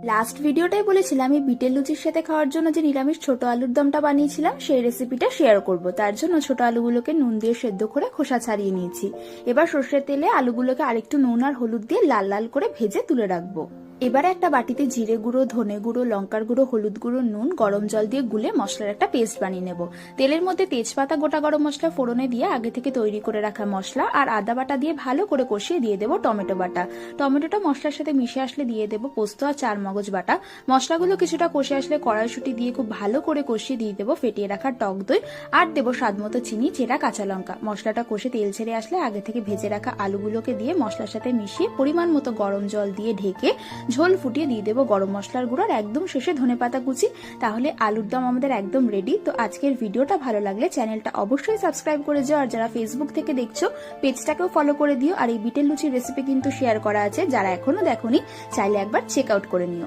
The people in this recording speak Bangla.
লাস্ট ভিডিওটাই বলেছিলাম আমি বিটের লুচির সাথে খাওয়ার জন্য যে নিরামিষ ছোট আলুর দমটা বানিয়েছিলাম সেই রেসিপিটা শেয়ার করব। তার জন্য ছোট আলুগুলোকে নুন দিয়ে সেদ্ধ করে খোসা ছাড়িয়ে নিয়েছি। এবার সর্ষের তেলে আলুগুলোকে আরেকটু নুন আর হলুদ দিয়ে লাল লাল করে ভেজে তুলে রাখবো। এবারে একটা বাটিতে জিরে গুঁড়ো, ধনে গুঁড়ো, লঙ্কার গুঁড়ো, হলুদ গুঁড়ো, নুন, গরম জল দিয়ে গুলে মশলার একটা পেস্ট বানিয়ে নেব। তেলের মধ্যে তেজপাতা, গোটা গরম মশলা ফোড়নে দিয়ে আগে থেকে তৈরি করে রাখা মশলা আর আদা বাটা দিয়ে ভালো করে কষিয়ে দিয়ে দেবো টমেটো বাটা। টমেটোটা মশলার সাথে মিশে আসলে দিয়ে দেবো পোস্ত আর চার মগজ বাটা। মশলাগুলো কিছুটা কষে আসলে কড়াইশুঁটি দিয়ে খুব ভালো করে কষিয়ে দিয়ে দেবো ফেটিয়ে রাখা টক দই আর দেবো স্বাদ মতো চিনি, চেরা কাঁচা লঙ্কা। মশলাটা কষে তেল ছেড়ে আসলে আগে থেকে ভেজে রাখা আলুগুলোকে দিয়ে মশলার সাথে মিশিয়ে পরিমাণ মতো গরম জল দিয়ে ঢেকে ঝোল ফুটিয়ে দিয়ে দেবো গরম মশলার গুঁড়ো আর একদম শেষে ধনেপাতা কুচি। তাহলে আলুর দম আমাদের একদম রেডি। তো আজকের ভিডিওটা ভালো লাগলে চ্যানেলটা অবশ্যই সাবস্ক্রাইব করে যাও, আর যারা ফেসবুক থেকে দেখছো পেজটাকেও ফলো করে দিও। আর এই বিটের লুচির রেসিপি কিন্তু শেয়ার করা আছে, যারা এখনো দেখোনি চাইলে একবার চেক আউট করে নিও।